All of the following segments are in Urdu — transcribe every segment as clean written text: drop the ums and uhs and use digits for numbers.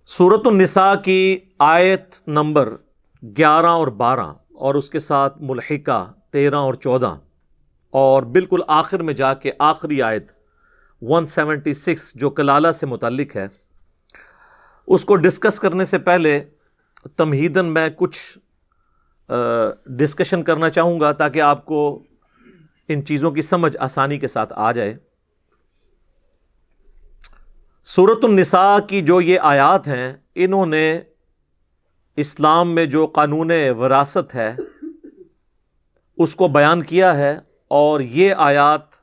سورۃ النساء کی آیت نمبر 11 اور 12 اور اس کے ساتھ ملحقہ 13 اور 14 اور بالکل آخر میں جا کے آخری آیت 176 جو کلالہ سے متعلق ہے، اس کو ڈسکس کرنے سے پہلے تمہیداً میں کچھ ڈسکشن کرنا چاہوں گا تاکہ آپ کو ان چیزوں کی سمجھ آسانی کے ساتھ آ جائے۔ سورۃ النساء کی جو یہ آیات ہیں، انہوں نے اسلام میں جو قانون وراثت ہے اس کو بیان کیا ہے، اور یہ آیات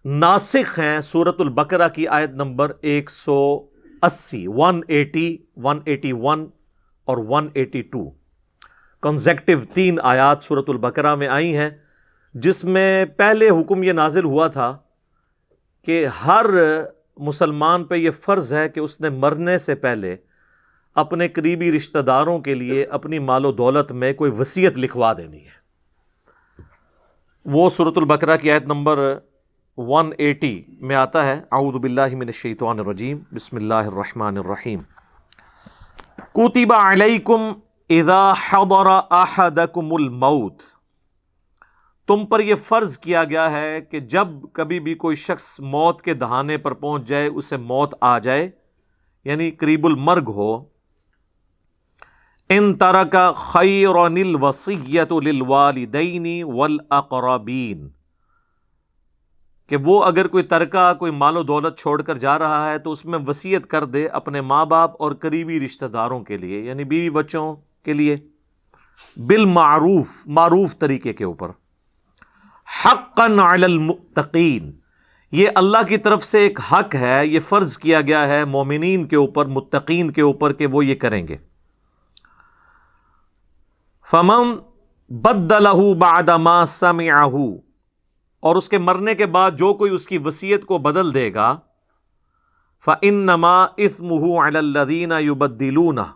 ناسخ ہیں سورۃ البقرہ کی آیت نمبر 180، 180، 181 اور 182 کنزیکٹیو 3 آیات سورۃ البقرہ میں آئی ہیں، جس میں پہلے حکم یہ نازل ہوا تھا کہ ہر مسلمان پہ یہ فرض ہے کہ اس نے مرنے سے پہلے اپنے قریبی رشتہ داروں کے لیے اپنی مال و دولت میں کوئی وصیت لکھوا دینی ہے۔ وہ سورۃ البقرہ کی آیت نمبر 180 میں آتا ہے، اعوذ باللہ من الشیطان الرجیم، بسم اللہ الرحمن الرحیم، کتب علیکم اذا حضر احدکم الموت، تم پر یہ فرض کیا گیا ہے کہ جب کبھی بھی کوئی شخص موت کے دہانے پر پہنچ جائے، اسے موت آ جائے، یعنی قریب المرگ ہو، ان ترک خیرا الوصیۃ للوالدین والاقربین، کہ وہ اگر کوئی ترکہ کوئی مال و دولت چھوڑ کر جا رہا ہے تو اس میں وصیت کر دے اپنے ماں باپ اور قریبی رشتہ داروں کے لیے، یعنی بیوی بچوں کے لیے، بالمعروف، معروف طریقے کے اوپر، حقا علی المتقین، یہ اللہ کی طرف سے ایک حق ہے، یہ فرض کیا گیا ہے مومنین کے اوپر، متقین کے اوپر کہ وہ یہ کریں گے۔ فمن بدلہ بعد ما سمعہ، اور اس کے مرنے کے بعد جو کوئی اس کی وصیت کو بدل دے گا، فإنما اثمہ علی الذین یبدلونہ،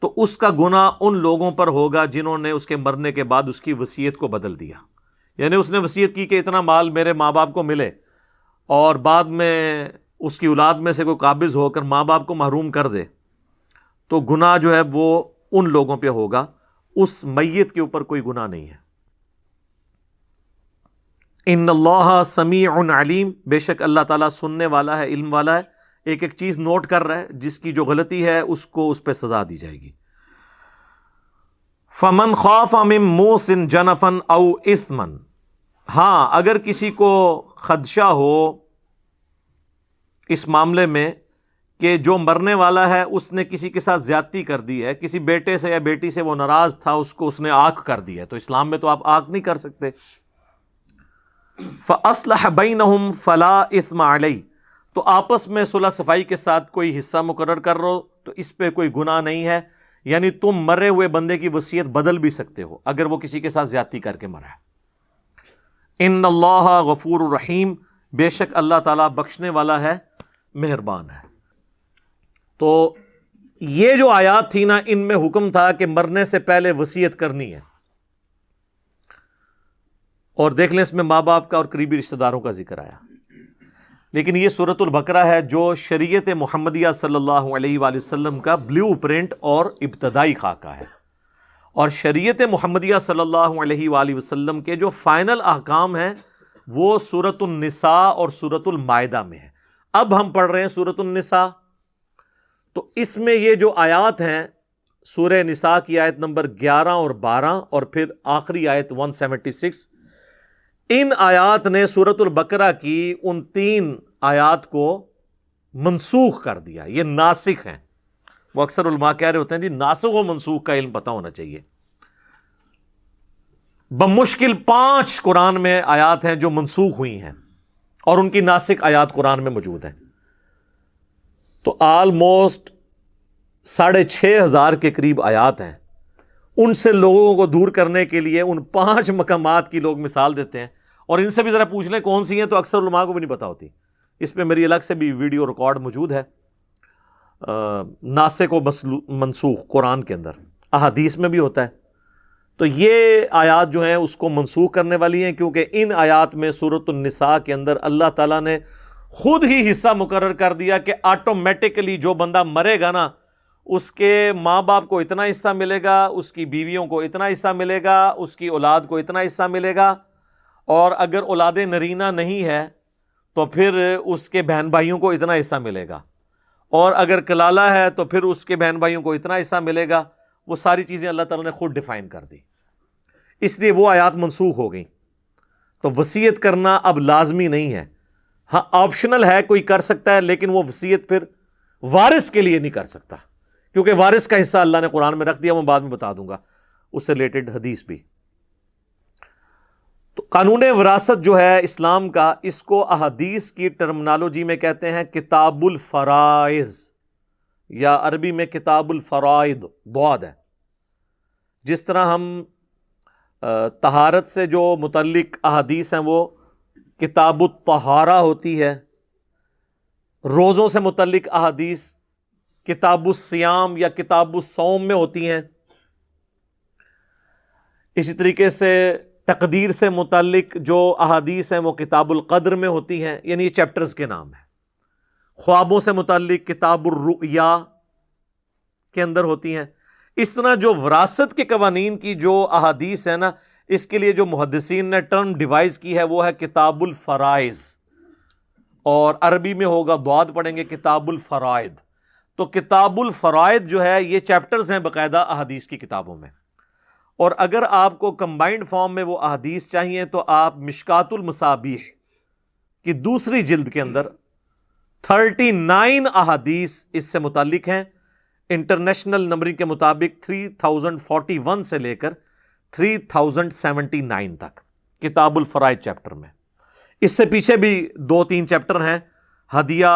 تو اس کا گناہ ان لوگوں پر ہوگا جنہوں نے اس کے مرنے کے بعد اس کی وصیت کو بدل دیا۔ یعنی اس نے وصیت کی کہ اتنا مال میرے ماں باپ کو ملے، اور بعد میں اس کی اولاد میں سے کوئی قابض ہو کر ماں باپ کو محروم کر دے، تو گناہ جو ہے وہ ان لوگوں پہ ہوگا، اس میت کے اوپر کوئی گناہ نہیں ہے۔ ان اللہ سمیع علیم، بے شک اللہ تعالیٰ سننے والا ہے، علم والا ہے، ایک ایک چیز نوٹ کر رہا ہے، جس کی جو غلطی ہے اس کو اس پہ سزا دی جائے گی۔ فمن خاف من موص جنفا او اثما، ہاں اگر کسی کو خدشہ ہو اس معاملے میں کہ جو مرنے والا ہے اس نے کسی کے ساتھ زیادتی کر دی ہے، کسی بیٹے سے یا بیٹی سے وہ ناراض تھا، اس کو اس نے آنکھ کر دی ہے، تو اسلام میں تو آپ آنکھ نہیں کر سکتے، فَأَصْلَحَ بَيْنَهُمْ فَلَا إِثْمَ عَلَيْهِ، تو آپس میں صلح صفائی کے ساتھ کوئی حصہ مقرر کر رہو تو اس پہ کوئی گناہ نہیں ہے، یعنی تم مرے ہوئے بندے کی وصیت بدل بھی سکتے ہو اگر وہ کسی کے ساتھ زیادتی کر کے مرا ہے۔ ان اللہ غفور الرحیم، بے شک اللہ تعالیٰ بخشنے والا ہے، مہربان ہے۔ تو یہ جو آیات تھی نا، ان میں حکم تھا کہ مرنے سے پہلے وصیت کرنی ہے، اور دیکھ لیں اس میں ماں باپ کا اور قریبی رشتہ داروں کا ذکر آیا، لیکن یہ سورۃ البقرہ ہے جو شریعت محمدیہ صلی اللہ علیہ وآلہ وسلم کا بلیو پرنٹ اور ابتدائی خاکہ ہے، اور شریعت محمدیہ صلی اللہ علیہ وآلہ وسلم کے جو فائنل احکام ہیں وہ سورۃ النساء اور سورۃ المائدہ میں ہے۔ اب ہم پڑھ رہے ہیں سورۃ النساء، تو اس میں یہ جو آیات ہیں، سورہ نساء کی آیت نمبر 11 اور 12 اور پھر آخری آیت 176، ان آیات نے سورۃ البقرہ کی ان 3 آیات کو منسوخ کر دیا، یہ ناسخ ہیں۔ وہ اکثر علماء کہہ رہے ہوتے ہیں جی ناسخ و منسوخ کا علم پتہ ہونا چاہیے۔ بمشکل 5 قرآن میں آیات ہیں جو منسوخ ہوئی ہیں، اور ان کی ناسخ آیات قرآن میں موجود ہیں، تو آلموسٹ 6,500 کے قریب آیات ہیں۔ ان سے لوگوں کو دور کرنے کے لیے ان 5 مقامات کی لوگ مثال دیتے ہیں، اور ان سے بھی ذرا پوچھ لیں کون سی ہیں، تو اکثر علماء کو بھی نہیں پتا ہوتی۔ اس پہ میری الگ سے بھی ویڈیو ریکارڈ موجود ہے، ناسخ و منسوخ قرآن کے اندر، احادیث میں بھی ہوتا ہے۔ تو یہ آیات جو ہیں اس کو منسوخ کرنے والی ہیں، کیونکہ ان آیات میں سورۃ النساء کے اندر اللہ تعالیٰ نے خود ہی حصہ مقرر کر دیا کہ آٹومیٹکلی جو بندہ مرے گا نا اس کے ماں باپ کو اتنا حصہ ملے گا، اس کی بیویوں کو اتنا حصہ ملے گا، اس کی اولاد کو اتنا حصہ ملے گا، اور اگر اولاد نرینہ نہیں ہے تو پھر اس کے بہن بھائیوں کو اتنا حصہ ملے گا، اور اگر کلالہ ہے تو پھر اس کے بہن بھائیوں کو اتنا حصہ ملے گا۔ وہ ساری چیزیں اللہ تعالیٰ نے خود ڈیفائن کر دی، اس لیے وہ آیات منسوخ ہو گئیں۔ تو وصیت کرنا اب لازمی نہیں ہے، ہاں آپشنل ہے، کوئی کر سکتا ہے، لیکن وہ وصیت پھر وارث کے لیے نہیں کر سکتا، کیونکہ وارث کا حصہ اللہ نے قرآن میں رکھ دیا، میں بعد میں بتا دوں گا اس سے ریلیٹڈ حدیث بھی۔ تو قانون وراثت جو ہے اسلام کا، اس کو احادیث کی ٹرمنالوجی میں کہتے ہیں کتاب الفرائض، یا عربی میں کتاب الفرائض ضاد ہے۔ جس طرح ہم طہارت سے جو متعلق احادیث ہیں وہ کتاب الطہارہ ہوتی ہے، روزوں سے متعلق احادیث کتاب الصیام یا کتاب الصوم میں ہوتی ہیں، اسی طریقے سے تقدیر سے متعلق جو احادیث ہیں وہ کتاب القدر میں ہوتی ہیں، یعنی یہ چیپٹرز کے نام ہیں۔ خوابوں سے متعلق کتاب الرؤیا کے اندر ہوتی ہیں۔ اس طرح جو وراثت کے قوانین کی جو احادیث ہے نا، اس کے لیے جو محدثین نے ٹرم ڈیوائز کی ہے وہ ہے کتاب الفرائض، اور عربی میں ہوگا ضاد پڑھیں گے کتاب الفرائض۔ تو کتاب الفرائض جو ہے یہ چیپٹرز ہیں باقاعدہ احادیث کی کتابوں میں، اور اگر آپ کو کمبائنڈ فارم میں وہ احادیث چاہیے تو آپ مشکات المصابیح کی دوسری جلد کے اندر 39 احادیث اس سے متعلق ہیں، انٹرنیشنل نمبرنگ کے مطابق 3041 سے لے کر 3079 تک کتاب الفرائض چیپٹر میں۔ اس سے پیچھے بھی 2-3 چیپٹر ہیں ہدیہ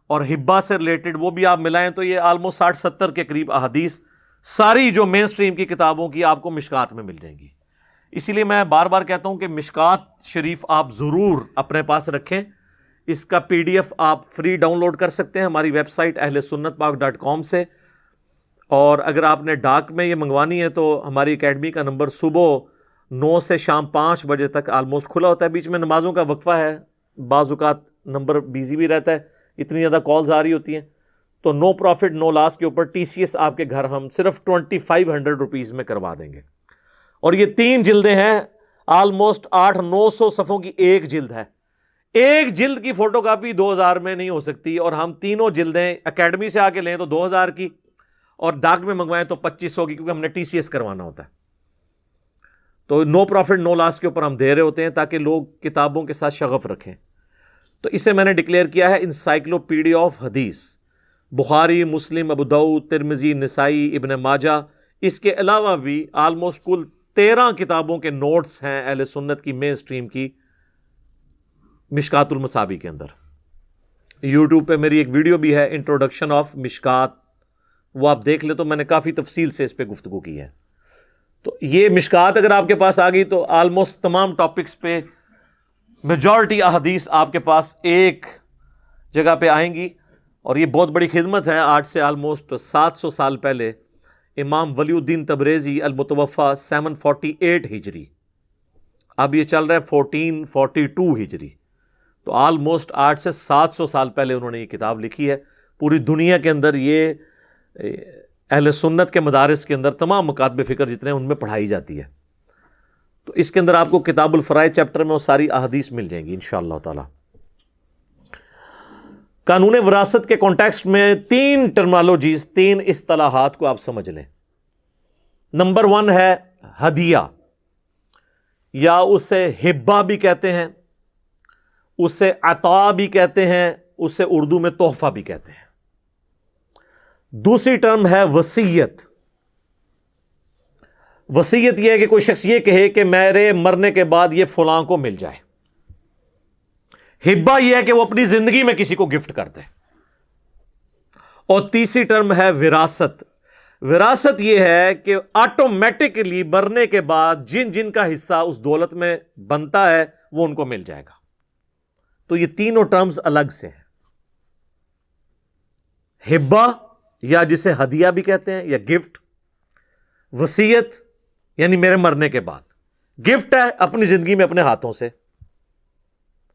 اور ہبہ سے ریلیٹڈ، وہ بھی آپ ملائیں تو یہ آلموسٹ 60-70 کے قریب احادیث ساری جو مین سٹریم کی کتابوں کی آپ کو مشکات میں مل جائیں گی۔ اسی لیے میں بار بار کہتا ہوں کہ مشکات شریف آپ ضرور اپنے پاس رکھیں۔ اس کا PDF آپ فری ڈاؤن لوڈ کر سکتے ہیں ہماری ویب سائٹ اہلسنتپاک.com سے، اور اگر آپ نے ڈاک میں یہ منگوانی ہے تو ہماری اکیڈمی کا نمبر صبح 9 سے شام 5 بجے تک آلموسٹ کھلا ہوتا ہے، بیچ میں نمازوں کا وقفہ ہے، بعض اوقات نمبر بیزی بھی رہتا ہے، اتنی زیادہ کالز آ رہی ہوتی ہیں، تو نو پروفٹ نو لاس کے اوپر TCS آپ کے گھر ہم صرف 2500 روپیز میں کروا دیں گے۔ اور یہ 3 جلدیں ہیں، آلموسٹ 800-900 صفحوں کی ایک جلد ہے، ایک جلد کی فوٹو کاپی 2000 میں نہیں ہو سکتی، اور ہم تینوں جلدیں اکیڈمی سے آ کے لیں تو 2000 کی، اور ڈاک میں منگوائیں تو 2500 کی، کیونکہ ہم نے TCS کروانا ہوتا ہے۔ تو نو پروفٹ نو لاس کے اوپر ہم دے رہے ہوتے ہیں تاکہ لوگ کتابوں کے ساتھ شغف رکھیں۔ تو اسے میں نے ڈکلیئر کیا ہے انسائکلوپیڈیا آف حدیث، بخاری، مسلم، ابو داؤد، ترمذی، نسائی، ابن ماجہ، اس کے علاوہ بھی آلموسٹ کل 13 کتابوں کے نوٹس ہیں اہل سنت کی مین سٹریم کی مشکات المصابیح کے اندر۔ یوٹیوب پہ میری ایک ویڈیو بھی ہے انٹروڈکشن آف مشکات، وہ آپ دیکھ لیں تو میں نے کافی تفصیل سے اس پہ گفتگو کی ہے۔ تو یہ مشکات اگر آپ کے پاس آ گئی تو آلموسٹ تمام ٹاپکس پہ میجورٹی احادیث آپ کے پاس ایک جگہ پہ آئیں گی، اور یہ بہت بڑی خدمت ہے۔ آج سے آلموسٹ 700 سال پہلے امام ولی الدین تبریزی المتوفیٰ 748 ہجری، اب یہ چل رہا ہے 1442 ہجری، تو آلموسٹ 8 سے 700 سال پہلے انہوں نے یہ کتاب لکھی ہے۔ پوری دنیا کے اندر یہ اہل سنت کے مدارس کے اندر تمام مکاتب فکر جتنے ہیں ان میں پڑھائی جاتی ہے۔ تو اس کے اندر آپ کو کتاب الفرائض چیپٹر میں وہ ساری احادیث مل جائیں گی انشاءاللہ تعالی۔ قانون وراثت کے کانٹیکسٹ میں 3 ٹرمنالوجیز، 3 اصطلاحات کو آپ سمجھ لیں۔ نمبر 1 ہے ہدیہ، یا اسے ہبہ بھی کہتے ہیں، اسے عطا بھی کہتے ہیں، اسے اردو میں تحفہ بھی کہتے ہیں۔ دوسری ٹرم ہے وصیت۔ وصیت یہ ہے کہ کوئی شخص یہ کہے کہ میرے مرنے کے بعد یہ فلاں کو مل جائے۔ ہبہ یہ ہے کہ وہ اپنی زندگی میں کسی کو گفٹ کر دے۔ اور تیسری ٹرم ہے وراثت۔ وراثت یہ ہے کہ آٹومیٹکلی مرنے کے بعد جن جن کا حصہ اس دولت میں بنتا ہے وہ ان کو مل جائے گا۔ تو یہ تینوں ٹرمز الگ سے ہیں، ہبہ یا جسے ہدیہ بھی کہتے ہیں یا گفٹ، وصیت یعنی میرے مرنے کے بعد، گفٹ ہے اپنی زندگی میں اپنے ہاتھوں سے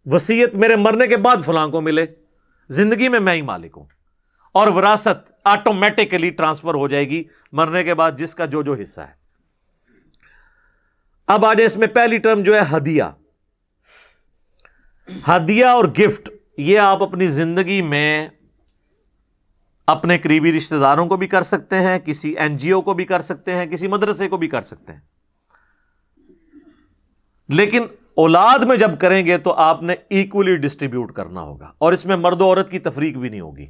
وصیت میرے مرنے کے بعد فلاں کو ملے، زندگی میں ہی مالک ہوں، اور وراثت آٹومیٹکلی ٹرانسفر ہو جائے گی مرنے کے بعد جس کا جو حصہ ہے۔ اب آ جائے اس میں پہلی ٹرم جو ہے ہدیہ۔ ہدیہ اور گفٹ یہ آپ اپنی زندگی میں اپنے قریبی رشتہ داروں کو بھی کر سکتے ہیں، کسی این جی او کو بھی کر سکتے ہیں، کسی مدرسے کو بھی کر سکتے ہیں، لیکن اولاد میں جب کریں گے تو آپ نے ایکولی ڈسٹریبیوٹ کرنا ہوگا، اور اس میں مرد و عورت کی تفریق بھی نہیں ہوگی،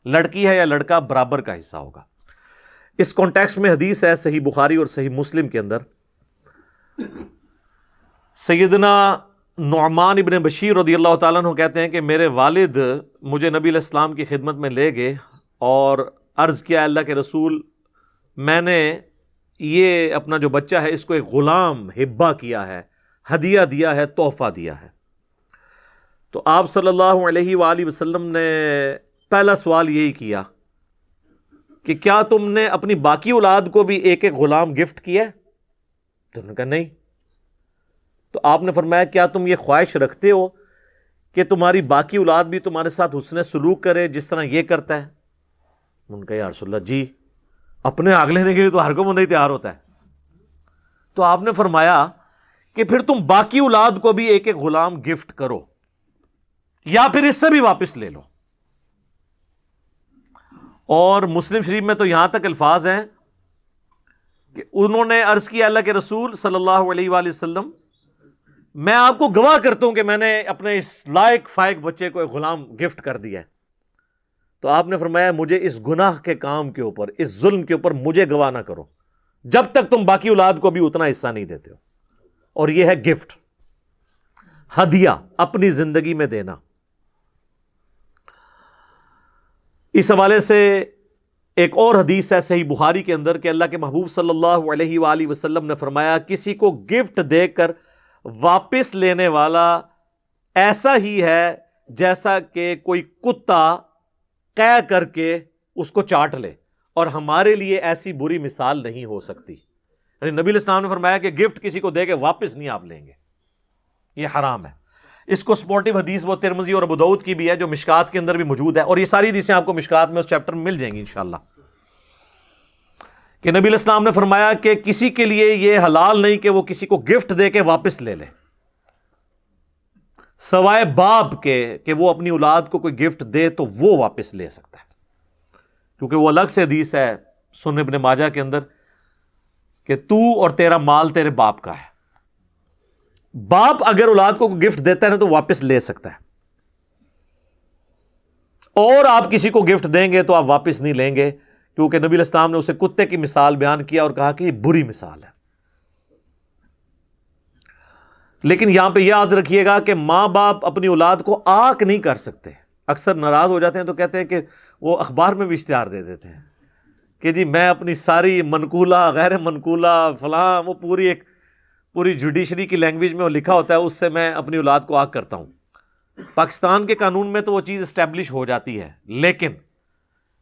لڑکی ہے یا لڑکا برابر کا حصہ ہوگا۔ اس کانٹیکسٹ میں حدیث ہے صحیح بخاری اور صحیح مسلم کے اندر، سیدنا نعمان ابن بشیر رضی اللہ تعالیٰ عنہ کہتے ہیں کہ میرے والد مجھے نبی علیہ السلام کی خدمت میں لے گئے اور عرض کیا اللہ کے رسول، میں نے یہ اپنا جو بچہ ہے اس کو ایک غلام ہبہ کیا ہے، ہدیہ دیا ہے، تحفہ دیا ہے۔ تو آپ صلی اللہ علیہ وآلہ وسلم نے پہلا سوال یہی کیا کہ کیا تم نے اپنی باقی اولاد کو بھی ایک ایک غلام گفٹ کیا ہے؟ تو انہوں نے کہا نہیں۔ تو آپ نے فرمایا کیا تم یہ خواہش رکھتے ہو کہ تمہاری باقی اولاد بھی تمہارے ساتھ حسن سلوک کرے جس طرح یہ کرتا ہے؟ ان کا یا رسول اللہ جی، اپنے آگ لینے کے لیے تو ہر کوئی بندہ ہی تیار ہوتا ہے۔ تو آپ نے فرمایا کہ پھر تم باقی اولاد کو بھی ایک ایک غلام گفٹ کرو، یا پھر اس سے بھی واپس لے لو۔ اور مسلم شریف میں تو یہاں تک الفاظ ہیں کہ انہوں نے عرض کیا اللہ کے رسول صلی اللہ علیہ وآلہ وسلم، میں آپ کو گواہ کرتا ہوں کہ میں نے اپنے اس لائق فائق بچے کو ایک غلام گفٹ کر دیا ہے۔ تو آپ نے فرمایا مجھے اس گناہ کے کام کے اوپر، اس ظلم کے اوپر مجھے گواہ نہ کرو جب تک تم باقی اولاد کو بھی اتنا حصہ نہیں دیتے ہو۔ اور یہ ہے گفٹ، ہدیہ، اپنی زندگی میں دینا۔ اس حوالے سے ایک اور حدیث ہے صحیح بخاری کے اندر کہ اللہ کے محبوب صلی اللہ علیہ وآلہ وسلم نے فرمایا کسی کو گفٹ دے کر واپس لینے والا ایسا ہی ہے جیسا کہ کوئی کتا قے کر کے اس کو چاٹ لے، اور ہمارے لیے ایسی بری مثال نہیں ہو سکتی۔ یعنی نبی علیہ السلام نے فرمایا کہ گفٹ کسی کو دے کے واپس نہیں آپ لیں گے، یہ حرام ہے۔ اس کو سپورٹیو حدیث وہ ترمذی اور ابو داؤد کی بھی ہے جو مشکات کے اندر بھی موجود ہے، اور یہ ساری حدیثیں آپ کو مشکات میں اس چیپٹر میں مل جائیں گی انشاءاللہ، کہ نبی علیہ السلام نے فرمایا کہ کسی کے لیے یہ حلال نہیں کہ وہ کسی کو گفٹ دے کے واپس لے لے، سوائے باپ کے کہ وہ اپنی اولاد کو کوئی گفٹ دے تو وہ واپس لے سکتا ہے، کیونکہ وہ الگ سے حدیث ہے سنن ابن ماجہ کے اندر کہ تو اور تیرا مال تیرے باپ کا ہے۔ باپ اگر اولاد کو گفٹ دیتا ہے نا تو واپس لے سکتا ہے، اور آپ کسی کو گفٹ دیں گے تو آپ واپس نہیں لیں گے، کیونکہ نبی علیہ السلام نے اسے کتے کی مثال بیان کیا اور کہا کہ یہ بری مثال ہے۔ لیکن یہاں پہ یاد رکھیے گا کہ ماں باپ اپنی اولاد کو آنکھ نہیں کر سکتے۔ اکثر ناراض ہو جاتے ہیں تو کہتے ہیں کہ وہ اخبار میں بھی اشتہار دے دیتے ہیں کہ جی میں اپنی ساری منقولہ غیر منقولہ فلاں، وہ پوری جوڈیشری کی لینگویج میں وہ لکھا ہوتا ہے، اس سے میں اپنی اولاد کو آگ کرتا ہوں۔ پاکستان کے قانون میں تو وہ چیز اسٹیبلش ہو جاتی ہے، لیکن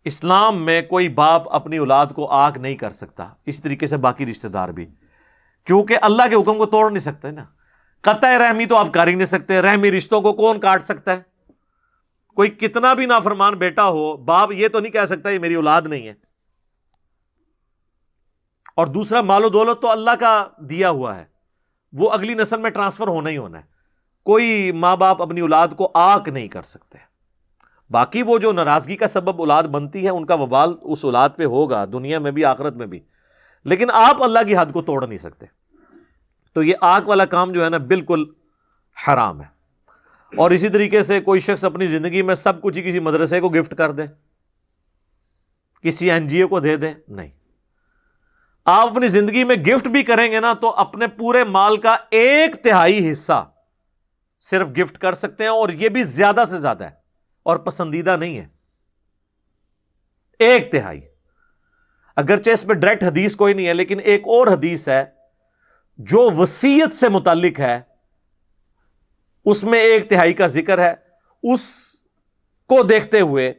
اسلام میں کوئی باپ اپنی اولاد کو آگ نہیں کر سکتا، اس طریقے سے باقی رشتہ دار بھی، کیونکہ اللہ کے حکم کو توڑ نہیں سکتے نا۔ قطع رحمی تو آپ کر ہی نہیں سکتے، رحمی رشتوں کو کون کاٹ سکتا ہے؟ کوئی کتنا بھی نافرمان بیٹا ہو، باپ یہ تو نہیں کہہ سکتا یہ میری اولاد نہیں ہے۔ اور دوسرا، مال و دولت تو اللہ کا دیا ہوا ہے، وہ اگلی نسل میں ٹرانسفر ہونا ہی ہونا ہے۔ کوئی ماں باپ اپنی اولاد کو آنکھ نہیں کر سکتے۔ باقی وہ جو ناراضگی کا سبب اولاد بنتی ہے ان کا وبال اس اولاد پہ ہوگا، دنیا میں بھی آخرت میں بھی، لیکن آپ اللہ کی حد کو توڑ نہیں سکتے۔ تو یہ آنکھ والا کام جو ہے نا بالکل حرام ہے۔ اور اسی طریقے سے کوئی شخص اپنی زندگی میں سب کچھ ہی کسی مدرسے کو گفٹ کر دے، کسی این جی او کو دے دے، نہیں۔ آپ اپنی زندگی میں گفٹ بھی کریں گے نا تو اپنے پورے مال کا 1/3 حصہ صرف گفٹ کر سکتے ہیں، اور یہ بھی زیادہ سے زیادہ ہے اور پسندیدہ نہیں ہے۔ 1/3، اگرچہ اس پہ ڈائریکٹ حدیث کوئی نہیں ہے، لیکن ایک اور حدیث ہے جو وصیت سے متعلق ہے، اس میں 1/3 کا ذکر ہے۔ اس کو دیکھتے ہوئے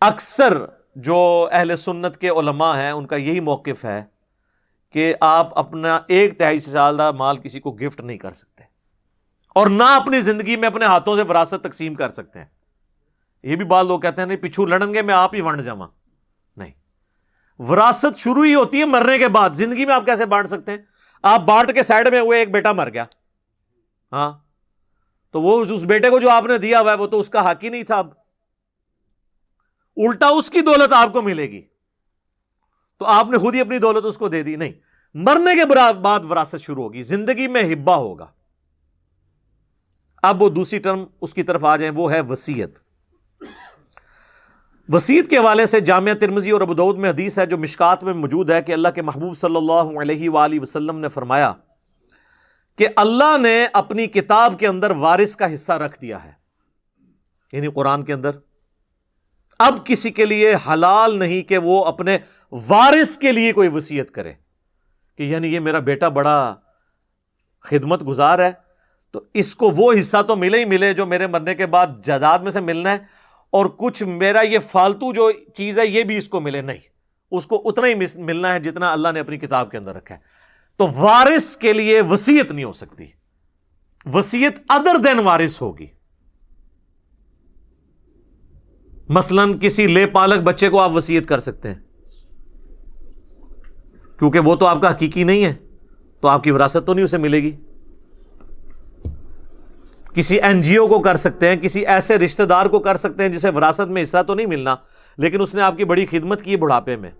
اکثر جو اہل سنت کے علماء ہیں ان کا یہی موقف ہے کہ آپ اپنا 1/3 سے زیادہ مال کسی کو گفٹ نہیں کر سکتے، اور نہ اپنی زندگی میں اپنے ہاتھوں سے وراثت تقسیم کر سکتے ہیں. یہ بھی بعض لوگ کہتے ہیں نہیں پچھو لڑن گے میں آپ ہی ونڈ جاواں. نہیں، وراثت شروع ہی ہوتی ہے مرنے کے بعد. زندگی میں آپ کیسے بانٹ سکتے ہیں؟ آپ بانٹ کے سائڈ میں ہوئے، ایک بیٹا مر گیا، ہاں تو وہ اس بیٹے کو جو آپ نے دیا ہوا ہے وہ تو اس کا حق ہی نہیں تھا. اب الٹا اس کی دولت آپ کو ملے گی، تو آپ نے خود ہی اپنی دولت اس کو دے دی. نہیں، مرنے کے بعد وراثت شروع ہوگی. زندگی میں ہبہ ہوگا. اب وہ دوسری ٹرم اس کی طرف آ جائیں، وہ ہے وصیت. وصیت کے حوالے سے جامعہ ترمذی اور ابو داؤد میں حدیث ہے جو مشکات میں موجود ہے کہ اللہ کے محبوب صلی اللہ علیہ وآلہ وسلم نے فرمایا کہ اللہ نے اپنی کتاب کے اندر وارث کا حصہ رکھ دیا ہے، یعنی قرآن کے اندر. اب کسی کے لیے حلال نہیں کہ وہ اپنے وارث کے لیے کوئی وصیت کرے کہ یعنی یہ میرا بیٹا بڑا خدمت گزار ہے تو اس کو وہ حصہ تو ملے ہی ملے جو میرے مرنے کے بعد جائیداد میں سے ملنا ہے، اور کچھ میرا یہ فالتو جو چیز ہے یہ بھی اس کو ملے. نہیں، اس کو اتنا ہی ملنا ہے جتنا اللہ نے اپنی کتاب کے اندر رکھا ہے. تو وارث کے لیے وصیت نہیں ہو سکتی. وصیت ادر دین وارث ہوگی. مثلا کسی لے پالک بچے کو آپ وصیت کر سکتے ہیں کیونکہ وہ تو آپ کا حقیقی نہیں ہے، تو آپ کی وراثت تو نہیں اسے ملے گی. کسی این جی او کو کر سکتے ہیں، کسی ایسے رشتہ دار کو کر سکتے ہیں جسے وراثت میں حصہ تو نہیں ملنا لیکن اس نے آپ کی بڑی خدمت کی بڑھاپے میں،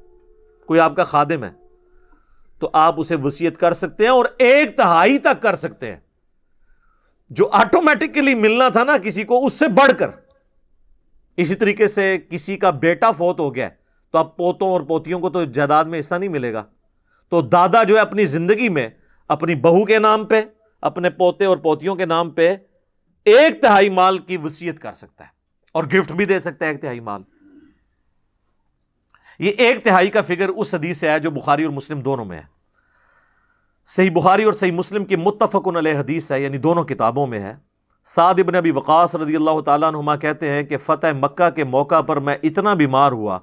کوئی آپ کا خادم ہے تو آپ اسے وصیت کر سکتے ہیں، اور 1/3 تک کر سکتے ہیں. جو آٹومیٹکلی ملنا تھا نا کسی کو، اس سے بڑھ کر. اسی طریقے سے کسی کا بیٹا فوت ہو گیا تو اب پوتوں اور پوتیوں کو تو جائیداد میں حصہ نہیں ملے گا، تو دادا جو ہے اپنی زندگی میں اپنی بہو کے نام پہ، اپنے پوتے اور پوتیوں کے نام پہ 1/3 مال کی وصیت کر سکتا ہے، اور گفٹ بھی دے سکتا ہے 1/3 مال. یہ 1/3 کا فگر اس حدیث سے ہے جو بخاری اور مسلم دونوں میں ہے. صحیح بخاری اور صحیح مسلم کی متفق علیہ حدیث ہے، یعنی دونوں کتابوں میں ہے. سعد ابن ابی وقاص رضی اللہ تعالیٰ عنہما کہتے ہیں کہ فتح مکہ کے موقع پر میں اتنا بیمار ہوا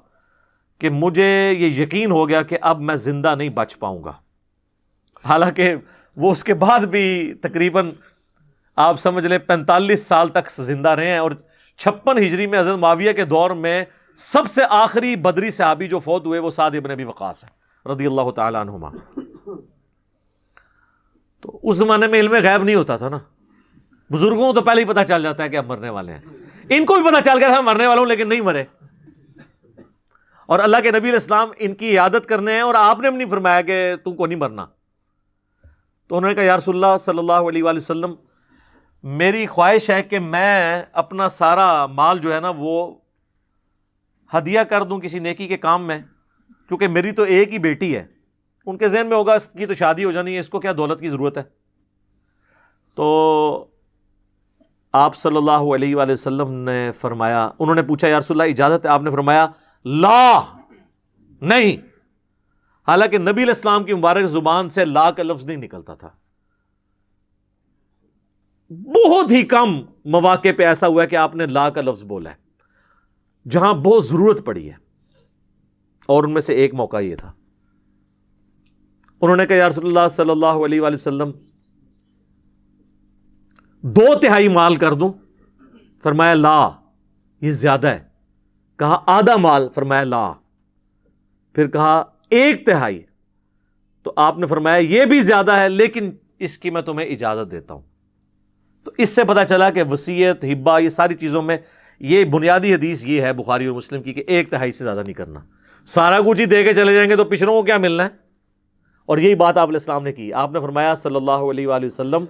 کہ مجھے یہ یقین ہو گیا کہ اب میں زندہ نہیں بچ پاؤں گا. حالانکہ وہ اس کے بعد بھی تقریباً آپ سمجھ لیں 45 سال تک زندہ رہے ہیں، اور 56 ہجری میں حضرت معاویہ کے دور میں سب سے آخری بدری صحابی جو فوت ہوئے وہ سعد ابن ابی وقاص ہے رضی اللہ تعالیٰ عنہما. تو اس زمانے میں علم غیب نہیں ہوتا تھا نا، بزرگوں کو تو پہلے ہی پتہ چل جاتا ہے کہ اب مرنے والے ہیں. ان کو بھی پتہ چل گیا تھا مرنے والوں، لیکن نہیں مرے. اور اللہ کے نبی علیہ السلام ان کی عیادت کرنے ہیں، اور آپ نے بھی نہیں فرمایا کہ تم کو نہیں مرنا. تو انہوں نے کہا یا رسول اللہ صلی اللہ علیہ وآلہ وسلم، میری خواہش ہے کہ میں اپنا سارا مال جو ہے نا وہ ہدیہ کر دوں کسی نیکی کے کام میں، کیونکہ میری تو ایک ہی بیٹی ہے. ان کے ذہن میں ہوگا اس کی تو شادی ہو جانی ہے، اس کو کیا دولت کی ضرورت ہے. تو آپ صلی اللہ علیہ وآلہ وسلم نے فرمایا، انہوں نے پوچھا یا رسول اللہ اجازت ہے؟ آپ نے فرمایا لا، نہیں. حالانکہ نبی علیہ السلام کی مبارک زبان سے لا کا لفظ نہیں نکلتا تھا. بہت ہی کم مواقع پہ ایسا ہوا ہے کہ آپ نے لا کا لفظ بولا ہے جہاں بہت ضرورت پڑی ہے، اور ان میں سے ایک موقع یہ تھا. انہوں نے کہا یا رسول اللہ صلی اللہ علیہ وآلہ وسلم 2/3 مال کر دوں؟ فرمایا لا، یہ زیادہ ہے. کہا آدھا مال؟ فرمایا لا. پھر کہا 1/3. تو آپ نے فرمایا یہ بھی زیادہ ہے لیکن اس کی میں تمہیں اجازت دیتا ہوں. تو اس سے پتا چلا کہ وصیت، ہبہ، یہ ساری چیزوں میں یہ بنیادی حدیث یہ ہے بخاری اور مسلم کی کہ 1/3 سے زیادہ نہیں کرنا. سارا کچھ ہی دے کے چلے جائیں گے تو پچھڑوں کو کیا ملنا ہے. اور یہی بات آپ علیہ السلام نے کی. آپ نے فرمایا صلی اللہ علیہ وآلہ وسلم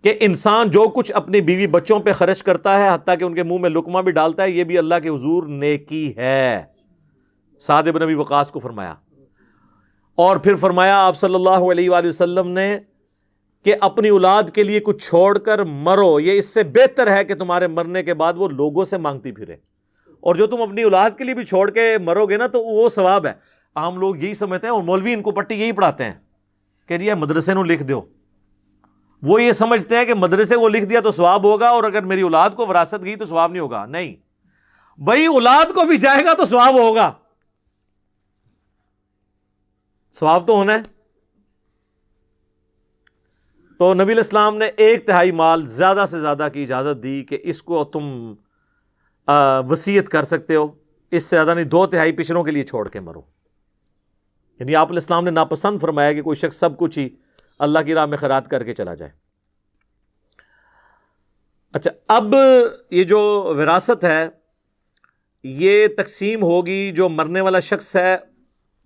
کہ انسان جو کچھ اپنی بیوی بچوں پہ خرچ کرتا ہے حتیٰ کہ ان کے منہ میں لقمہ بھی ڈالتا ہے، یہ بھی اللہ کے حضور نیکی ہے. سعد بن ابی وقاص کو فرمایا. اور پھر فرمایا آپ صلی اللہ علیہ وآلہ وسلم نے کہ اپنی اولاد کے لیے کچھ چھوڑ کر مرو، یہ اس سے بہتر ہے کہ تمہارے مرنے کے بعد وہ لوگوں سے مانگتی پھرے. اور جو تم اپنی اولاد کے لیے بھی چھوڑ کے مرو گے نا تو وہ ثواب ہے. عام لوگ یہی سمجھتے ہیں، اور مولوی ان کو پٹی یہی پڑھاتے ہیں کہ یہ مدرسے نو لکھ دو. وہ یہ سمجھتے ہیں کہ مدرسے کو لکھ دیا تو ثواب ہوگا، اور اگر میری اولاد کو وراثت گئی تو ثواب نہیں ہوگا. نہیں بھائی، اولاد کو بھی جائے گا تو ثواب ہوگا، ثواب تو ہونا ہے. تو نبی علیہ السلام نے 1/3 مال زیادہ سے زیادہ کی اجازت دی کہ اس کو تم وصیت کر سکتے ہو، اس سے زیادہ نہیں، 2/3 پچھڑوں کے لیے چھوڑ کے مرو. یعنی آپ علیہ السلام نے ناپسند فرمایا کہ کوئی شخص سب کچھ ہی اللہ کی راہ میں خیرات کر کے چلا جائے. اچھا، اب یہ جو وراثت ہے یہ تقسیم ہوگی. جو مرنے والا شخص ہے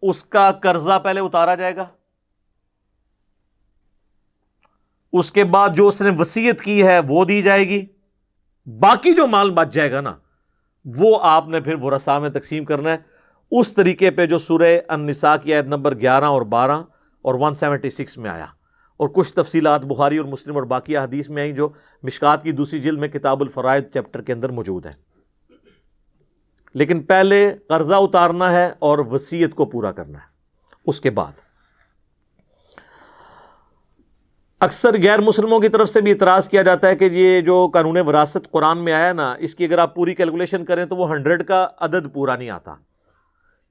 اس کا قرضہ پہلے اتارا جائے گا، اس کے بعد جو اس نے وصیت کی ہے وہ دی جائے گی، باقی جو مال بچ جائے گا نا وہ آپ نے پھر ورثاء میں تقسیم کرنا ہے اس طریقے پہ جو سورہ النساء کی آیت نمبر 11 اور 12 اور 176 میں آیا. اور کچھ تفصیلات بخاری اور مسلم اور باقی احادیث میں آئیں جو مشکات کی دوسری جلد میں کتاب الفرائض چیپٹر کے اندر موجود ہیں. لیکن پہلے قرضہ اتارنا ہے اور وصیت کو پورا کرنا ہے. اس کے بعد اکثر غیر مسلموں کی طرف سے بھی اعتراض کیا جاتا ہے کہ یہ جو قانون وراثت قرآن میں آیا نا، اس کی اگر آپ پوری کیلکولیشن کریں تو وہ 100 کا عدد پورا نہیں آتا.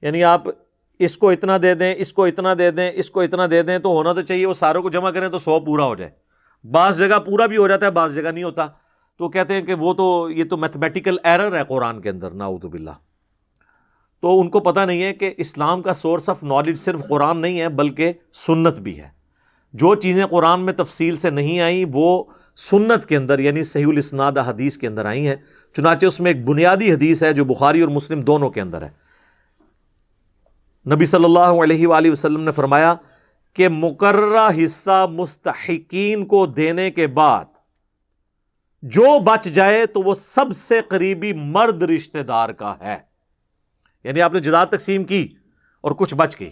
یعنی آپ اس کو اتنا دے دیں، اس کو اتنا دے دیں، اس کو اتنا دے دیں، تو ہونا تو چاہیے وہ ساروں کو جمع کریں تو 100 پورا ہو جائے. بعض جگہ پورا بھی ہو جاتا ہے، بعض جگہ نہیں ہوتا. تو کہتے ہیں کہ وہ تو یہ تو میتھمیٹیکل ایرر ہے قرآن کے اندر، نعوذ باللہ. تو ان کو پتہ نہیں ہے کہ اسلام کا سورس آف نالج صرف قرآن نہیں ہے بلکہ سنت بھی ہے. جو چیزیں قرآن میں تفصیل سے نہیں آئیں وہ سنت کے اندر یعنی صحیح الاسناد حدیث کے اندر آئی ہیں. چنانچہ اس میں ایک بنیادی حدیث ہے جو بخاری اور مسلم دونوں کے اندر ہے. نبی صلی اللہ علیہ وآلہ وسلم نے فرمایا کہ مقررہ حصہ مستحقین کو دینے کے بعد جو بچ جائے تو وہ سب سے قریبی مرد رشتہ دار کا ہے. یعنی آپ نے جائیداد تقسیم کی اور کچھ بچ گئی،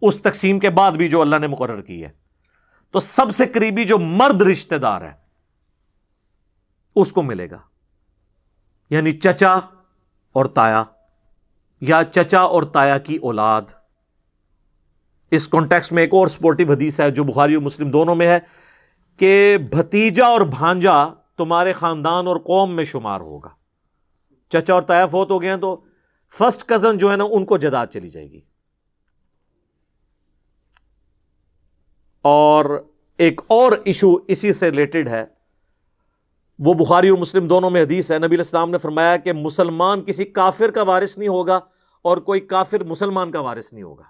اس تقسیم کے بعد بھی جو اللہ نے مقرر کی ہے تو سب سے قریبی جو مرد رشتہ دار ہے اس کو ملے گا. یعنی چچا اور تایا یا چچا اور تایا کی اولاد. اس کانٹیکسٹ میں ایک اور سپورٹیو حدیث ہے جو بخاری اور مسلم دونوں میں ہے کہ بھتیجا اور بھانجا تمہارے خاندان اور قوم میں شمار ہوگا. چچا اور تایا فوت ہو گئے ہیں تو فرسٹ کزن جو ہے نا ان کو جائیداد چلی جائے گی. اور ایک اور ایشو اسی سے ریلیٹڈ ہے، وہ بخاری اور مسلم دونوں میں حدیث ہے. نبی علیہ السلام نے فرمایا کہ مسلمان کسی کافر کا وارث نہیں ہوگا اور کوئی کافر مسلمان کا وارث نہیں ہوگا.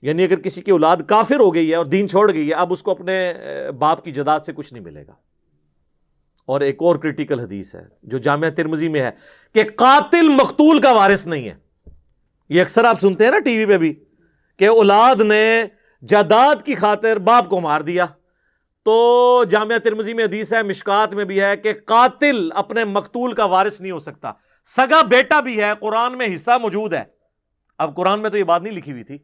یعنی اگر کسی کی اولاد کافر ہو گئی ہے اور دین چھوڑ گئی ہے، اب اس کو اپنے باپ کی جائیداد سے کچھ نہیں ملے گا. اور ایک اور کریٹیکل حدیث ہے جو جامعہ ترمذی میں ہے کہ قاتل مقتول کا وارث نہیں ہے. یہ اکثر آپ سنتے ہیں نا ٹی وی پہ بھی کہ اولاد نے جائیداد کی خاطر باپ کو مار دیا. تو جامعہ ترمذی میں حدیث ہے، مشکات میں بھی ہے کہ قاتل اپنے مقتول کا وارث نہیں ہو سکتا. سگا بیٹا بھی ہے، قرآن میں حصہ موجود ہے. اب قرآن میں تو یہ بات نہیں لکھی ہوئی تھی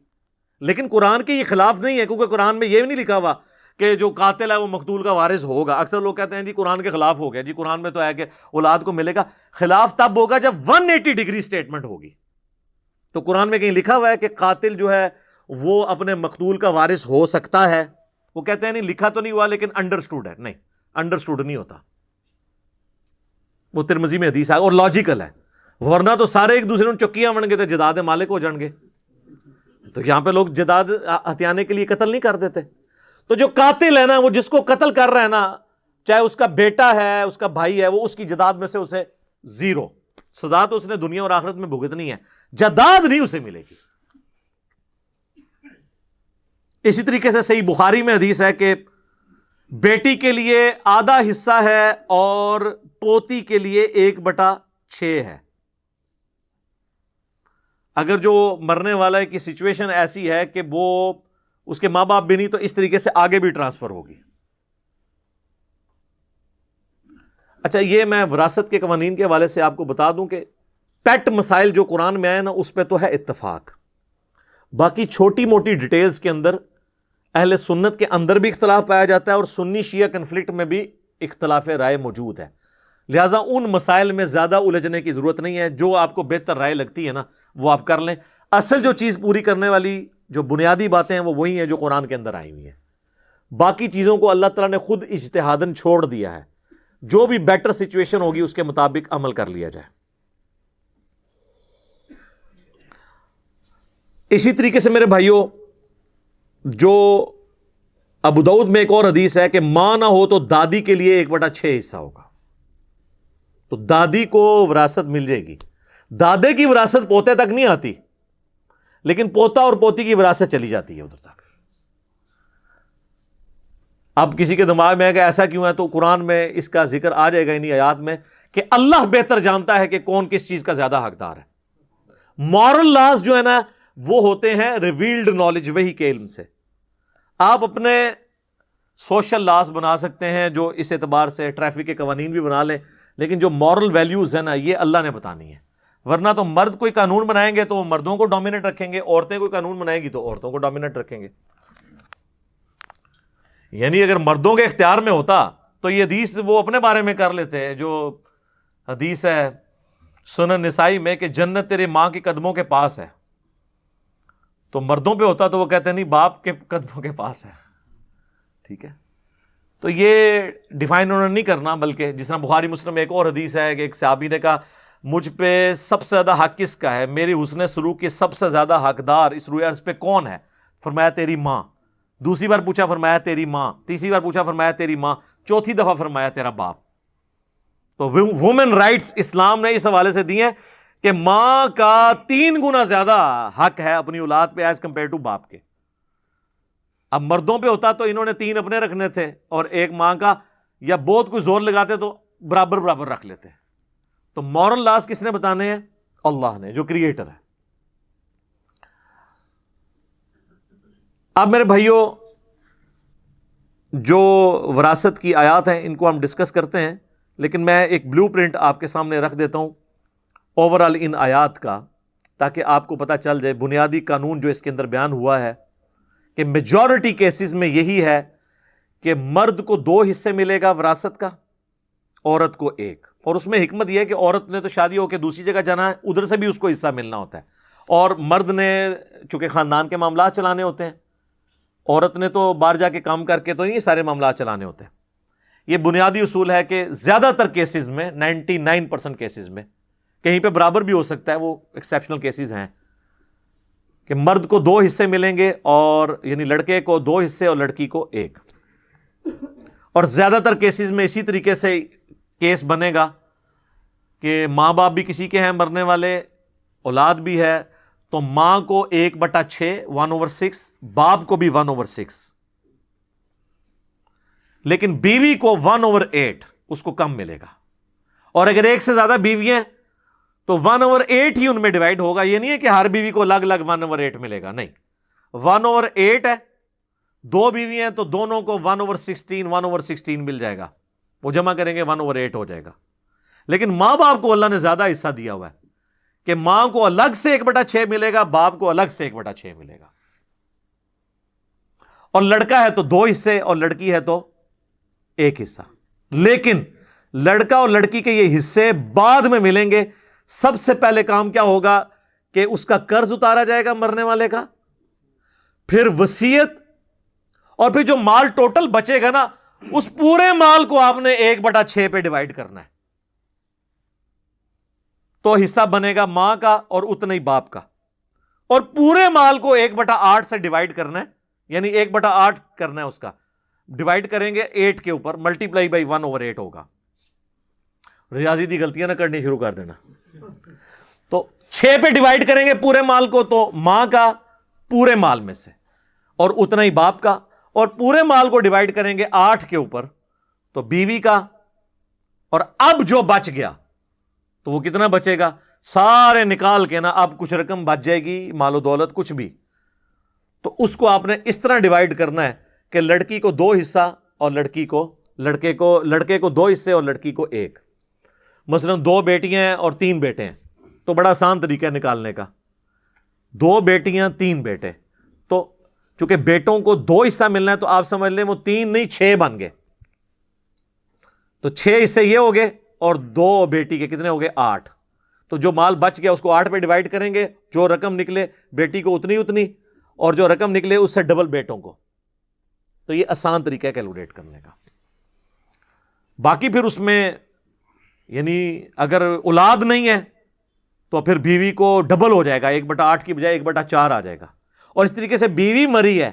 لیکن قرآن کے یہ خلاف نہیں ہے، کیونکہ قرآن میں یہ بھی نہیں لکھا ہوا کہ جو قاتل ہے وہ مقتول کا وارث ہوگا. اکثر لوگ کہتے ہیں جی قرآن کے خلاف ہو گیا، جی قرآن میں تو ہے کہ اولاد کو ملے گا. خلاف تب ہوگا جب 180 ڈگری سٹیٹمنٹ ہوگی. تو قرآن میں کہیں لکھا ہوا ہے کہ قاتل جو ہے وہ اپنے مقتول کا وارث ہو سکتا ہے. وہ کہتے ہیں نہیں لکھا تو نہیں ہوا لیکن انڈرسٹوڈ ہے. نہیں، انڈرسٹوڈ نہیں ہوتا. وہ ترمذی میں حدیث ہے اور لاجیکل ہے، ورنہ تو سارے ایک دوسرے کو چکیاں بن گے تو جائیداد مالک ہو جان گے. تو یہاں پہ لوگ جائیداد ہتھیانے کے لیے قتل نہیں کر دیتے. تو جو قاتل ہے نا، وہ جس کو قتل کر رہا ہے نا، چاہے اس کا بیٹا ہے، اس کا بھائی ہے، وہ اس کی جائیداد میں سے اسے 0 سزا تو اس نے دنیا اور آخرت میں بھگتنی ہے، جائیداد نہیں اسے ملے گی. اسی طریقے سے صحیح بخاری میں حدیث ہے کہ بیٹی کے لیے آدھا حصہ ہے اور پوتی کے لیے 1/6 ہے. اگر جو مرنے والا کی سچویشن ایسی ہے کہ وہ اس کے ماں باپ بھی نہیں تو اس طریقے سے آگے بھی ٹرانسفر ہوگی. اچھا، یہ میں وراثت کے قوانین کے حوالے سے آپ کو بتا دوں کہ پیٹ مسائل جو قرآن میں آئے نا اس پہ تو ہے اتفاق. باقی چھوٹی موٹی ڈیٹیلز کے اندر اہل سنت کے اندر بھی اختلاف پایا جاتا ہے اور سنی شیعہ کنفلکٹ میں بھی اختلاف رائے موجود ہے. لہٰذا ان مسائل میں زیادہ الجھنے کی ضرورت نہیں ہے. جو آپ کو بہتر رائے لگتی ہے نا وہ آپ کر لیں. اصل جو چیز پوری کرنے والی جو بنیادی باتیں ہیں وہ وہی ہیں جو قرآن کے اندر آئی ہوئی ہیں. باقی چیزوں کو اللہ تعالیٰ نے خود اجتہاداً چھوڑ دیا ہے. جو بھی بیٹر سچویشن ہوگی اس کے مطابق عمل کر لیا جائے. اسی طریقے سے میرے بھائیوں، جو ابو داؤد میں ایک اور حدیث ہے کہ ماں نہ ہو تو دادی کے لیے 1/6 حصہ ہوگا. تو دادی کو وراثت مل جائے گی. دادے کی وراثت پوتے تک نہیں آتی, لیکن پوتا اور پوتی کی وراثت چلی جاتی ہے ادھر تک. اب کسی کے دماغ میں ہے کہ ایسا کیوں ہے, تو قرآن میں اس کا ذکر آ جائے گا انہی آیات میں کہ اللہ بہتر جانتا ہے کہ کون کس چیز کا زیادہ حقدار ہے. مورل لاز جو ہے نا وہ ہوتے ہیں ریویلڈ نالج, وہی کے علم سے. آپ اپنے سوشل لاز بنا سکتے ہیں جو اس اعتبار سے ٹریفک کے قوانین بھی بنا لیں, لیکن جو مورل ویلیوز ہیں نا یہ اللہ نے بتانی ہے. ورنہ تو مرد کوئی قانون بنائیں گے تو وہ مردوں کو ڈومینیٹ رکھیں گے, عورتیں کوئی قانون بنائیں گی تو عورتوں کو ڈومینیٹ رکھیں گے. یعنی اگر مردوں کے اختیار میں ہوتا تو یہ حدیث وہ اپنے بارے میں کر لیتے ہیں, جو حدیث ہے سنن نسائی میں کہ جنت تیرے ماں کے قدموں کے پاس ہے. تو مردوں پہ ہوتا تو وہ کہتے ہیں نہیں باپ کے قدموں کے پاس ہے. ٹھیک ہے, تو یہ ڈیفائن انہوں نے نہیں کرنا, بلکہ جس طرح بخاری مسلم میں ایک اور حدیث ہے کہ ایک صحابی نے کہا مجھ پہ سب سے زیادہ حق کس کا ہے, میری حسن سلوک کے سب سے زیادہ حقدار اس روئے عرض پہ کون ہے؟ فرمایا تیری ماں. دوسری بار پوچھا فرمایا تیری ماں. تیسری بار پوچھا فرمایا تیری ماں. چوتھی دفعہ فرمایا تیرا باپ. تو وومن رائٹس اسلام نے اس حوالے سے دی ہیں کہ ماں کا 3 گنا زیادہ حق ہے اپنی اولاد پہ ایز کمپیئر ٹو باپ کے. اب مردوں پہ ہوتا تو انہوں نے 3 اپنے رکھنے تھے اور 1 ماں کا, یا بہت کوئی زور لگاتے تو برابر برابر رکھ لیتے. تو مورل لاز کس نے بتانے ہیں؟ اللہ نے, جو کریٹر ہے. اب میرے بھائیوں جو وراثت کی آیات ہیں ان کو ہم ڈسکس کرتے ہیں, لیکن میں ایک بلو پرنٹ آپ کے سامنے رکھ دیتا ہوں اوورال ان آیات کا, تاکہ آپ کو پتہ چل جائے بنیادی قانون جو اس کے اندر بیان ہوا ہے کہ میجورٹی کیسز میں یہی ہے کہ مرد کو 2 حصے ملے گا وراثت کا, عورت کو 1. اور اس میں حکمت یہ ہے کہ عورت نے تو شادی ہو کے دوسری جگہ جانا ہے, ادھر سے بھی اس کو حصہ ملنا ہوتا ہے, اور مرد نے چونکہ خاندان کے معاملات چلانے ہوتے ہیں, عورت نے تو باہر جا کے کام کر کے تو نہیں سارے معاملات چلانے ہوتے ہیں. یہ بنیادی اصول ہے کہ زیادہ تر کیسز میں 99% کیسز میں کہیں پہ برابر بھی ہو سکتا ہے, وہ ایکسیپشنل کیسز ہیں کہ مرد کو 2 حصے ملیں گے, اور یعنی لڑکے کو 2 حصے اور لڑکی کو 1. اور زیادہ تر کیسز میں اسی طریقے سے کیس بنے گا کہ ماں باپ بھی کسی کے ہیں مرنے والے, اولاد بھی ہے, تو ماں کو 1/6 1/6, باپ کو بھی 1/6, لیکن بیوی کو 1/8 اس کو کم ملے گا. اور اگر 1 سے زیادہ بیوی ہیں تو 1/8 ہی ان میں ڈیوائڈ ہوگا. یہ نہیں ہے کہ ہر بیوی کو الگ الگ 1/8 ملے گا, نہیں, 1/8 ہے. 2 بیوی ہیں تو دونوں کو 1/16 مل جائے گا, وہ جمع کریں گے 1/8 ہو جائے گا. لیکن ماں باپ کو اللہ نے زیادہ حصہ دیا ہوا ہے کہ ماں کو الگ سے 1/6 ملے گا, باپ کو الگ سے 1/6 ملے گا. اور لڑکا ہے تو 2 حصے اور لڑکی ہے تو 1 حصہ. لیکن لڑکا اور لڑکی کے یہ حصے بعد میں ملیں گے. سب سے پہلے کام کیا ہوگا کہ اس کا قرض اتارا جائے گا مرنے والے کا, پھر وصیت, اور پھر جو مال ٹوٹل بچے گا نا اس پورے مال کو آپ نے 1/6 پہ ڈیوائڈ کرنا ہے. تو حصہ بنے گا ماں کا اور اتنا ہی باپ کا, اور پورے مال کو 1/8 سے ڈیوائڈ کرنا ہے, یعنی 1/8 کرنا ہے اس کا, ڈیوائڈ کریں گے 8 کے اوپر, ملٹیپلائی بائی 1/8 ہوگا. ریاضی دی غلطیاں نہ کرنی شروع کر دینا. تو 6 پہ ڈیوائڈ کریں گے پورے مال کو, تو ماں کا پورے مال میں سے اور اتنا ہی باپ کا, اور پورے مال کو ڈیوائڈ کریں گے 8 کے اوپر تو بیوی کا, اور اب جو بچ گیا تو وہ کتنا بچے گا, سارے نکال کے نا, اب کچھ رقم بچ جائے گی, مال و دولت کچھ بھی, تو اس کو آپ نے اس طرح ڈیوائڈ کرنا ہے کہ لڑکی کو 2 حصہ اور لڑکے کو 2 حصے اور لڑکی کو 1. مثلا 2 بیٹیاں ہیں اور 3 بیٹے ہیں تو بڑا آسان طریقہ ہے نکالنے کا, 2 بیٹیاں 3 بیٹے, تو چونکہ بیٹوں کو 2 حصہ ملنا ہے تو آپ سمجھ لیں وہ 3 نہیں 6 بن گئے, تو 6 حصے یہ ہو گئے اور 2 بیٹی کے کتنے ہو گئے 8. تو جو مال بچ گیا اس کو 8 پہ ڈیوائڈ کریں گے, جو رقم نکلے بیٹی کو اتنی, اور جو رقم نکلے اس سے ڈبل بیٹوں کو. تو یہ آسان طریقہ ہے کیلکولیٹ کرنے کا. باقی پھر اس میں یعنی اگر اولاد نہیں ہے تو پھر بیوی کو ڈبل ہو جائے گا, 1/8 کی بجائے 1/4 آ جائے گا. اور اس طریقے سے بیوی مری ہے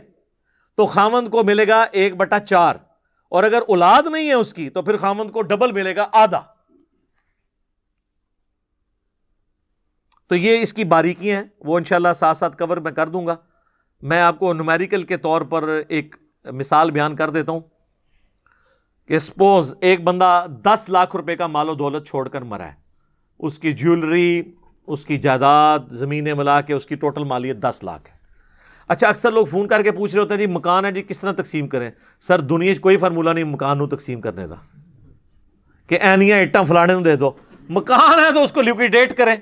تو خاوند کو ملے گا 1/4، اور اگر اولاد نہیں ہے اس کی تو پھر خاوند کو ڈبل ملے گا، آدھا۔ تو یہ اس کی باریکی ہیں، وہ انشاءاللہ ساتھ ساتھ کور میں کر دوں گا۔ میں آپ کو نومیریکل کے طور پر ایک مثال بیان کر دیتا ہوں کہ سپوز ایک بندہ 10 لاکھ روپے کا مال و دولت چھوڑ کر مرا ہے، اس کی جیولری، اس کی جائیداد، زمینیں ملا کے اس کی ٹوٹل مالیت 10 لاکھ ہے۔ اچھا، اکثر لوگ فون کر کے پوچھ رہے ہوتے ہیں جی مکان ہے جی کس طرح تقسیم کریں؟ سر دنیا کوئی فارمولہ نہیں مکان نو تقسیم کرنے دا کہ اینیاں اٹاں فلانے نو دے دو، مکان ہے تو اس کو لیکویڈیٹ کریں۔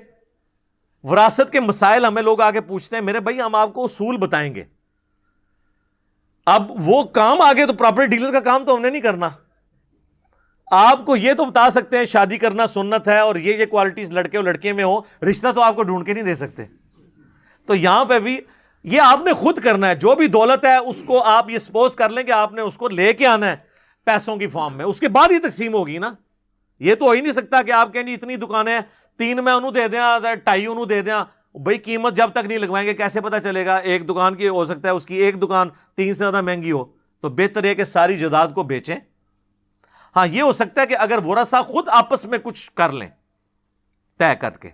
وراثت کے مسائل ہمیں لوگ آگے پوچھتے ہیں، میرے بھائی ہم آپ کو اصول بتائیں گے، اب وہ کام آگے تو پراپرٹی ڈیلر کا کام تو ہم نے نہیں کرنا۔ آپ کو یہ تو بتا سکتے ہیں شادی کرنا سنت ہے اور یہ کوالٹیز لڑکے اور لڑکے میں ہو، رشتہ تو آپ کو ڈھونڈ کے نہیں دے سکتے۔ تو یہاں پہ بھی یہ آپ نے خود کرنا ہے، جو بھی دولت ہے اس کو آپ یہ سپوز کر لیں کہ آپ نے اس کو لے کے آنا ہے پیسوں کی فارم میں، اس کے بعد یہ تقسیم ہوگی نا۔ یہ تو ہو ہی نہیں سکتا کہ آپ کہیں جی اتنی دکانیں ہیں، 3 میں انہوں دے دیا، 2.5 انہوں دے دیا، بھائی قیمت جب تک نہیں لگوائیں گے کیسے پتہ چلے گا؟ ایک دکان کی ہو سکتا ہے اس کی ایک دکان 3 سے زیادہ مہنگی ہو، تو بہتر ہے کہ ساری جائیداد کو بیچیں۔ ہاں یہ ہو سکتا ہے کہ اگر ورثہ خود آپس میں کچھ کر لیں طے کر کے،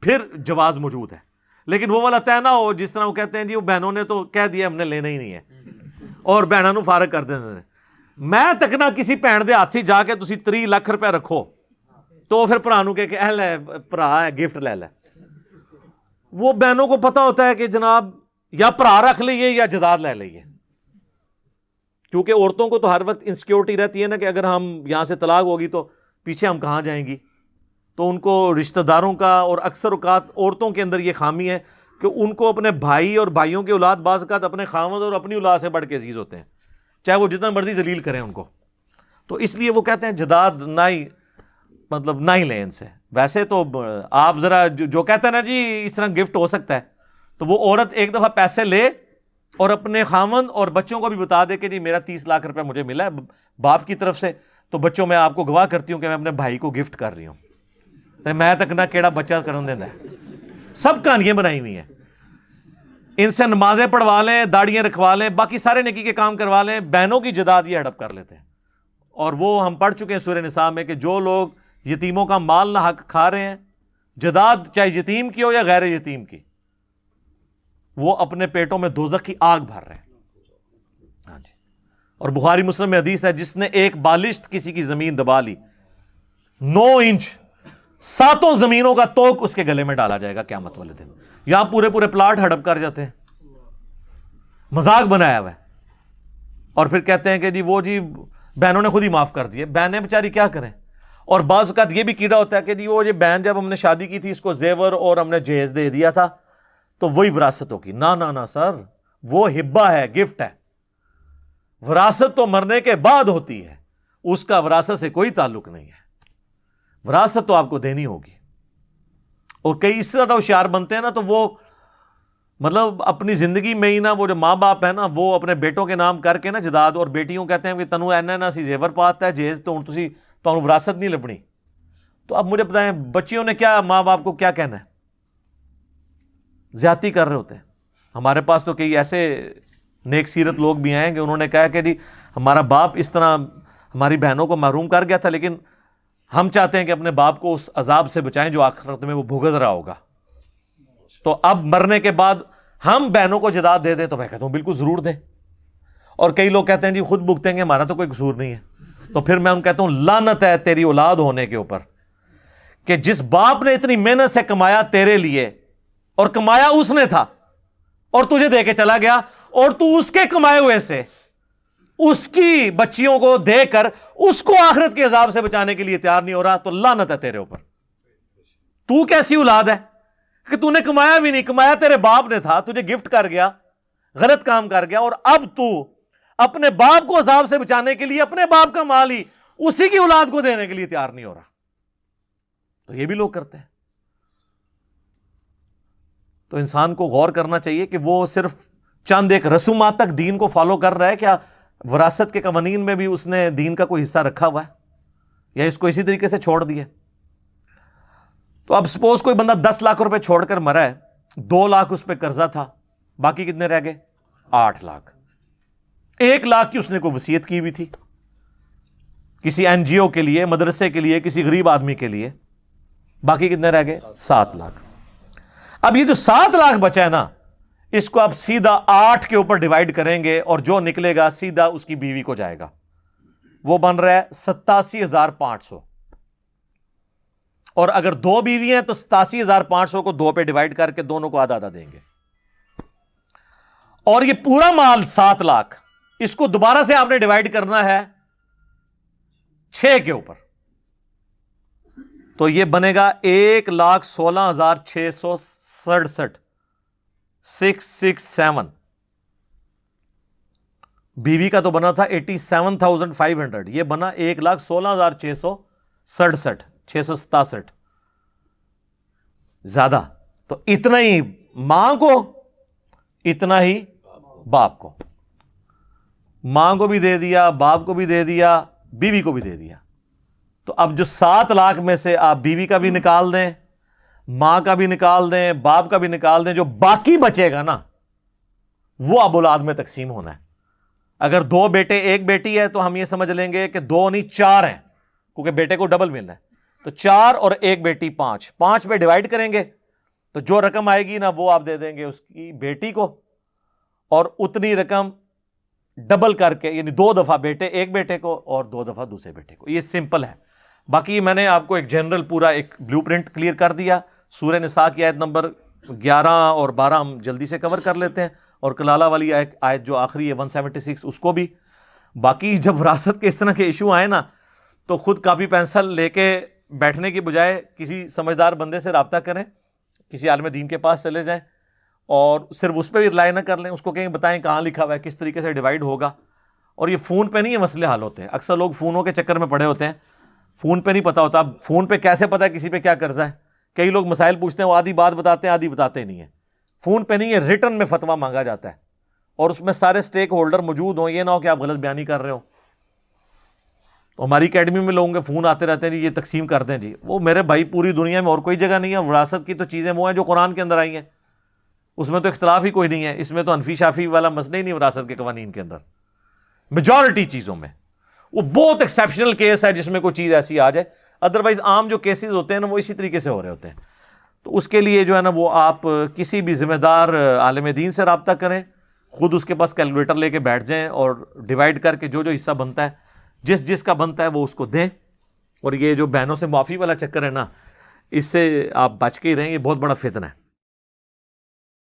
پھر جواز موجود ہے، لیکن وہ والا طے نہ ہو جس طرح وہ کہتے ہیں جی وہ بہنوں نے تو کہہ دیا ہم نے لینا ہی نہیں ہے اور بہنوں نو فارغ کر دینا۔ میں تک نہ کسی بھن دے ہاتھ جا کے تسی 3 لاکھ روپے رکھو تو پھر بھرا نو کہ اے لے بھرا ہے گفٹ لے لے۔ وہ بہنوں کو پتا ہوتا ہے کہ جناب یا بھرا رکھ لئیے یا جائیداد لے لئیے، کیونکہ عورتوں کو تو ہر وقت انسیکیورٹی رہتی ہے نا کہ اگر ہم یہاں سے طلاق ہوگی تو پیچھے ہم کہاں جائیں گی۔ تو ان کو رشتہ داروں کا، اور اکثر اوقات عورتوں کے اندر یہ خامی ہے کہ ان کو اپنے بھائی اور بھائیوں کی اولاد بعض اوقات اپنے خاوند اور اپنی اولاد سے بڑھ کے عزیز ہوتے ہیں، چاہے وہ جتنا مرضی ذلیل کریں ان کو۔ تو اس لیے وہ کہتے ہیں جائیداد نہ ہی لیں ان سے۔ ویسے تو آپ ذرا جو کہتے ہیں نا جی اس طرح گفٹ ہو سکتا ہے، تو وہ عورت ایک دفعہ پیسے لے اور اپنے خاوند اور بچوں کو بھی بتا دے کہ جی میرا 30 لاکھ روپے مجھے ملا ہے باپ کی طرف سے، تو بچوں میں آپ کو گواہ کرتی ہوں کہ میں اپنے بھائی کو گفٹ کر رہی ہوں، میں تک نہ کیڑا بچہ کرن دینا ہے۔ سب کہانیاں بنائی ہوئی ہیں، ان سے نمازیں پڑھوا لیں، داڑیاں رکھوا لیں، باقی سارے نیکی کے کام کروا لیں، بہنوں کی جائیداد یہ ہڑپ کر لیتے ہیں۔ اور وہ ہم پڑھ چکے ہیں سورہ نساء میں کہ جو لوگ یتیموں کا مال نہ حق کھا رہے ہیں، جائیداد چاہے یتیم کی ہو یا غیر یتیم کی، وہ اپنے پیٹوں میں دوزخ کی آگ بھر رہے ہیں۔ ہاں جی، اور بخاری مسلم میں حدیث ہے جس نے ایک بالشت کسی کی زمین دبا لی 9 انچ، 7 زمینوں کا توق اس کے گلے میں ڈالا جائے گا قیامت والے دن۔ یہاں پورے پلاٹ ہڑپ کر جاتے ہیں، مذاق بنایا ہوا ہے، اور پھر کہتے ہیں کہ جی وہ جی بہنوں نے خود ہی معاف کر دیے۔ بہنیں بیچاری کیا کریں؟ اور بعض اوقات یہ بھی کیڑا ہوتا ہے کہ جی وہ یہ بہن جب ہم نے شادی کی تھی اس کو زیور اور ہم نے جہیز دے دیا تھا تو وہی وراثت ہوگی۔ نہ سر، وہ ہبہ ہے، گفٹ ہے۔ وراثت تو مرنے کے بعد ہوتی ہے، اس کا وراثت سے کوئی تعلق نہیں ہے، وراثت تو آپ کو دینی ہوگی۔ اور کئی اس سے زیادہ ہوشیار بنتے ہیں نا تو وہ مطلب اپنی زندگی میں ہی نا وہ جو ماں باپ ہے نا وہ اپنے بیٹوں کے نام کر کے نا جائیداد، اور بیٹیوں کہتے ہیں کہ تنو اینا نا سی زیور پاتا ہے جہیز تو تسی تو وراثت نہیں لبنی۔ تو اب مجھے بتائیں بچیوں نے کیا ماں باپ کو کیا کہنا ہے؟ زیادتی کر رہے ہوتے ہیں۔ ہمارے پاس تو کئی ایسے نیک سیرت لوگ بھی آئے کہ انہوں نے کہا کہ جی ہمارا باپ اس طرح ہماری بہنوں کو محروم کر گیا تھا، لیکن ہم چاہتے ہیں کہ اپنے باپ کو اس عذاب سے بچائیں جو آخرت میں وہ بھگت رہا ہوگا، تو اب مرنے کے بعد ہم بہنوں کو جائیداد دے دیں۔ تو میں کہتا ہوں بالکل ضرور دیں۔ اور کئی لوگ کہتے ہیں جی خود بھگتیں گے، ہمارا تو کوئی قصور نہیں ہے۔ تو پھر میں ان کہتا ہوں لعنت ہے تیری اولاد ہونے کے اوپر کہ جس باپ نے اتنی محنت سے کمایا تیرے لیے، اور کمایا اس نے تھا اور تجھے دے کے چلا گیا، اور تو اس کے کمائے ہوئے سے اس کی بچیوں کو دے کر اس کو آخرت کے عذاب سے بچانے کے لیے تیار نہیں ہو رہا، تو لعنت ہے تیرے اوپر۔ تو کیسی اولاد ہے کہ تو نے کمایا بھی نہیں، کمایا تیرے باپ نے تھا، تجھے گفٹ کر گیا، غلط کام کر گیا، اور اب تو اپنے باپ کو عذاب سے بچانے کے لیے اپنے باپ کا مال ہی اسی کی اولاد کو دینے کے لیے تیار نہیں ہو رہا۔ تو یہ بھی لوگ کرتے ہیں۔ تو انسان کو غور کرنا چاہیے کہ وہ صرف چند ایک رسومات تک دین کو فالو کر رہا ہے، کیا وراثت کے قوانین میں بھی اس نے دین کا کوئی حصہ رکھا ہوا ہے، یا اس کو اسی طریقے سے چھوڑ دیا۔ تو اب سپوز کوئی بندہ 10 لاکھ روپے چھوڑ کر مرا ہے، 2 لاکھ اس پہ قرضہ تھا، باقی کتنے رہ گئے؟ 8 لاکھ۔ 1,00,000 کی اس نے کوئی وصیت کی ہوئی تھی کسی این جی او کے لیے, مدرسے کے لیے, کسی غریب آدمی کے لیے. باقی کتنے رہ گئے؟ 7,00,000. اب یہ جو 7,00,000 بچا ہے نا, اس کو آپ سیدھا 8 کے اوپر ڈیوائڈ کریں گے اور جو نکلے گا سیدھا اس کی بیوی کو جائے گا. وہ بن رہا ہے 87,500. اور اگر 2 بیوی ہیں تو 87,500 کو 2 پہ ڈیوائڈ کر کے دونوں کو آدھا آدھا دیں گے. اور یہ پورا مال 7,00,000 اس کو دوبارہ سے آپ نے ڈیوائڈ کرنا ہے 6 کے اوپر, تو یہ بنے گا 1,16,667. 667. بیوی کا تو بنا تھا 87,500, یہ بنا 1,16,667. 667 زیادہ. تو اتنا ہی ماں کو, اتنا ہی باپ کو. ماں کو بھی دے دیا, باپ کو بھی دے دیا, بیوی کو بھی دے دیا. تو اب جو 7,00,000 میں سے آپ بیوی کا بھی نکال دیں, ماں کا بھی نکال دیں, باپ کا بھی نکال دیں, جو باقی بچے گا نا وہ اب اولاد میں تقسیم ہونا ہے. اگر 2 بیٹے 1 بیٹی ہے تو ہم یہ سمجھ لیں گے کہ 2 نہیں 4 ہیں, کیونکہ بیٹے کو ڈبل ملنا ہے. تو 4 اور 1 بیٹی 5. 5 پہ ڈیوائڈ کریں گے تو جو رقم آئے گی نا وہ آپ دے دیں گے اس کی بیٹی کو, اور اتنی رقم ڈبل کر کے, یعنی 2 دفعہ بیٹے 1 بیٹے کو اور 2 دفعہ دوسرے بیٹے کو. یہ سمپل ہے. باقی میں نے آپ کو ایک جنرل پورا ایک بلیو پرنٹ کلیئر کر دیا. سورہ نساء کی آیت نمبر 11 اور 12 ہم جلدی سے کور کر لیتے ہیں, اور کلالہ والی آیت جو آخری ہے 176 اس کو بھی. باقی جب وراثت کے اس طرح کے ایشو آئے نا تو خود کاپی پینسل لے کے بیٹھنے کی بجائے کسی سمجھدار بندے سے رابطہ کریں, کسی عالم دین کے پاس چلے جائیں, اور صرف اس پہ بھی رلائی نہ کر لیں, اس کو کہیں بتائیں کہاں لکھا ہوا ہے, کس طریقے سے ڈیوائڈ ہوگا. اور یہ فون پہ نہیں یہ مسئلے حل ہوتے ہیں. اکثر لوگ فونوں کے چکر میں پڑے ہوتے ہیں, فون پہ نہیں پتا ہوتا. اب فون پہ کیسے پتا ہے کسی پہ کیا قرضہ ہے؟ کئی لوگ مسائل پوچھتے ہیں, وہ آدھی بات بتاتے ہیں آدھی بتاتے نہیں ہیں. فون پہ نہیں ہے, ریٹن میں فتویٰ مانگا جاتا ہے, اور اس میں سارے سٹیک ہولڈر موجود ہوں. یہ نہ ہو کہ آپ غلط بیانی کر رہے ہو. تو ہماری اکیڈمی میں لوگوں کے فون آتے رہتے ہیں, جی یہ تقسیم کر دیں. جی وہ میرے بھائی پوری دنیا میں اور کوئی جگہ نہیں ہے. وراثت کی تو چیزیں وہ ہیں جو قرآن کے اندر آئی ہیں, اس میں تو اختلاف ہی کوئی نہیں ہے. اس میں تو حنفی شافی والا مسئلہ ہی نہیں وراثت کے قوانین کے اندر. میجورٹی چیزوں میں وہ بہت ایکسیپشنل کیس ہے جس میں کوئی چیز ایسی آ جائے, ادروائز عام جو کیسز ہوتے ہیں نا وہ اسی طریقے سے ہو رہے ہوتے ہیں. تو اس کے لیے جو ہے نا وہ آپ کسی بھی ذمہ دار عالم دین سے رابطہ کریں, خود اس کے پاس کیلکولیٹر لے کے بیٹھ جائیں اور ڈیوائڈ کر کے جو جو حصہ بنتا ہے جس کا بنتا ہے وہ اس کو دیں. اور یہ جو بہنوں سے معافی والا چکر ہے نا, اس سے آپ بچ کے ہی رہیں, یہ بہت بڑا فتنہ ہے.